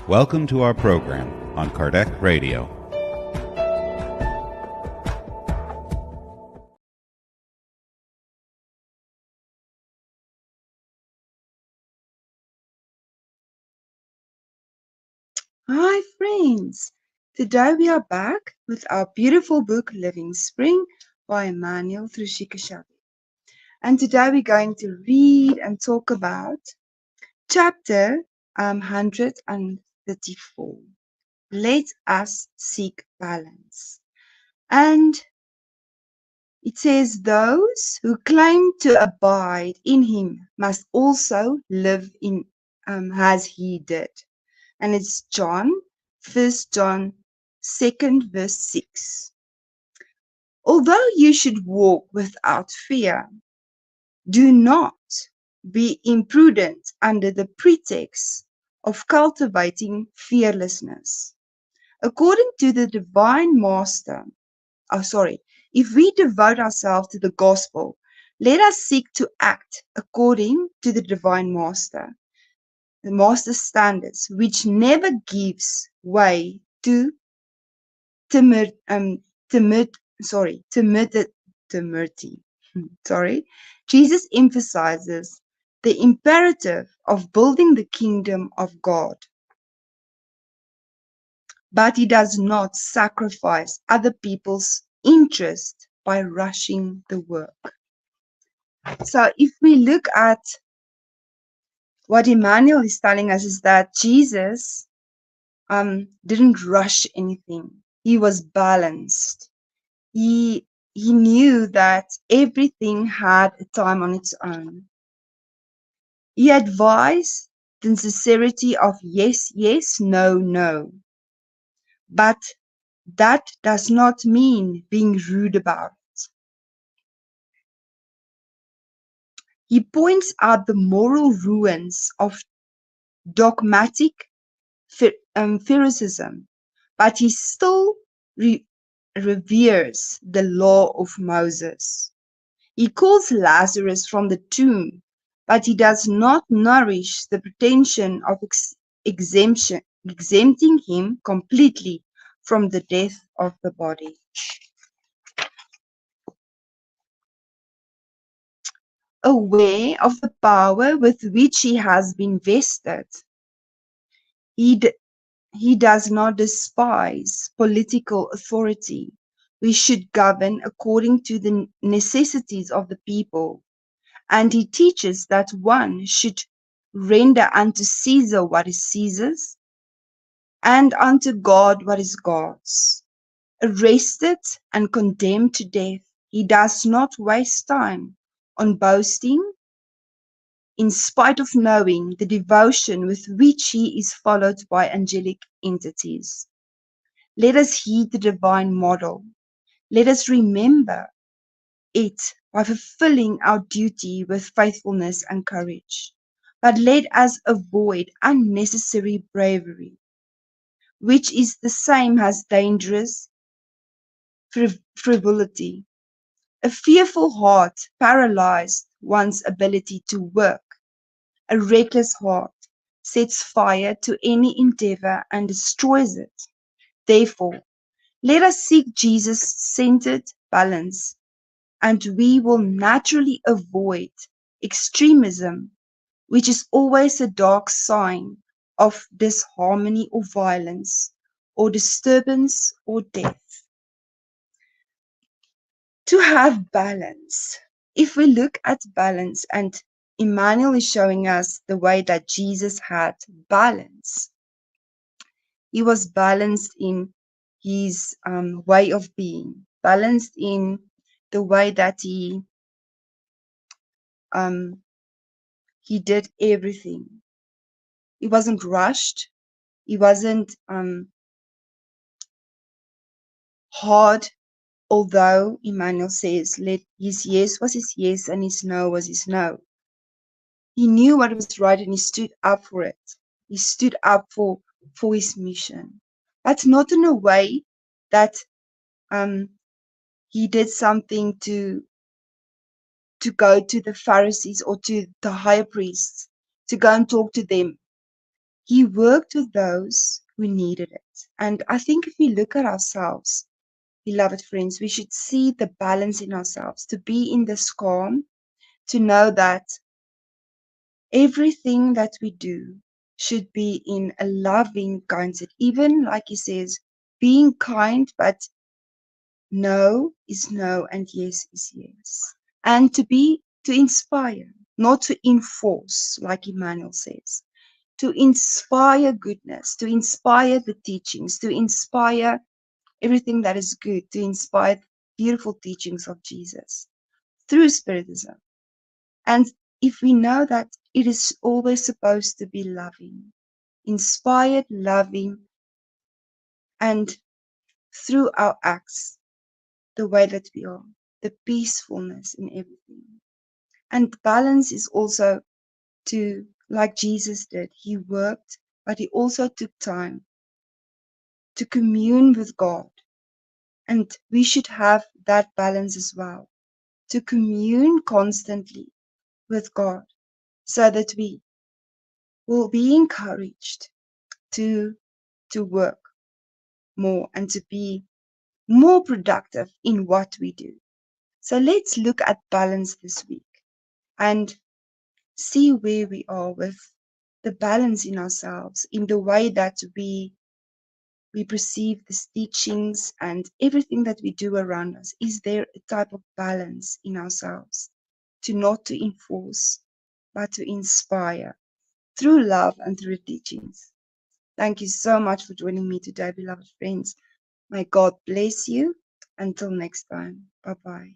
Welcome to our program on Kardec Radio. Hi friends, today we are back with our beautiful book Living Spring by Emmanuel through Chico Xavier. And today we're going to read and talk about chapter 134. Let us seek balance. And it says, those who claim to abide in him must also live in as he did. And it's John, 1 John 2nd verse 6. Although you should walk without fear, do not be imprudent under the pretext of cultivating fearlessness. According to the divine master, if we devote ourselves to the gospel, let us seek to act according to the divine master, the master standards, which never gives way to timidity. Jesus emphasizes the imperative of building the kingdom of God, but he does not sacrifice other people's interest by rushing the work. So if we look at what Emmanuel is telling us, is that Jesus didn't rush anything. He was balanced. He knew that everything had a time on its own. He advised the sincerity of yes, yes, no, no. But that does not mean being rude about it. He points out the moral ruins of dogmatic Phariseeism, but he still reveres the law of Moses. He calls Lazarus from the tomb, but he does not nourish the pretension of exempting him completely from the death of the body. Aware of the power with which he has been vested, he does not despise political authority. We should govern according to the necessities of the people. And he teaches that one should render unto Caesar what is Caesar's, and unto God what is God's. Arrested and condemned to death, he does not waste time on boasting, in spite of knowing the devotion with which he is followed by angelic entities. Let us heed the divine model. Let us remember it by fulfilling our duty with faithfulness and courage. But let us avoid unnecessary bravery, which is the same as dangerous frivolity. A fearful heart paralyzes one's ability to work. A reckless heart sets fire to any endeavor and destroys it. Therefore, let us seek Jesus-centered balance, and we will naturally avoid extremism, which is always a dark sign of disharmony or violence, or disturbance or death. To have balance. If we look at balance, and Emmanuel is showing us the way that Jesus had balance. He was balanced in his way of being, balanced in the way that he did everything. He wasn't rushed. He wasn't hard, although Emmanuel says his yes was his yes and his no was his no. He knew what was right and he stood up for it. He stood up for his mission. But not in a way that he did something to go to the Pharisees or to the higher priests, to go and talk to them, He worked with those who needed it. And I think if we look at ourselves, beloved friends, we should see the balance in ourselves, to be in this calm, to know that everything that we do should be in a loving mindset. Even like he says, being kind, but no is no and yes is yes. And to inspire, not to enforce, like Emmanuel says, to inspire goodness, to inspire the teachings, to inspire everything that is good, to inspire beautiful teachings of Jesus through Spiritism. And if we know that it is always supposed to be loving, inspired, loving, and through our acts, the way that we are, the peacefulness in everything. And balance is also to, like Jesus did, he worked, but he also took time to commune with God. And we should have that balance as well, to commune constantly with God so that we will be encouraged to work more and to be more productive in what we do. So let's look at balance this week and see where we are with the balance in ourselves, in the way that we perceive these teachings and everything that we do around us. Is there a type of balance in ourselves to not to enforce, but to inspire through love and through teachings? Thank you so much for joining me today, beloved friends. May God bless you. Until next time. Bye bye.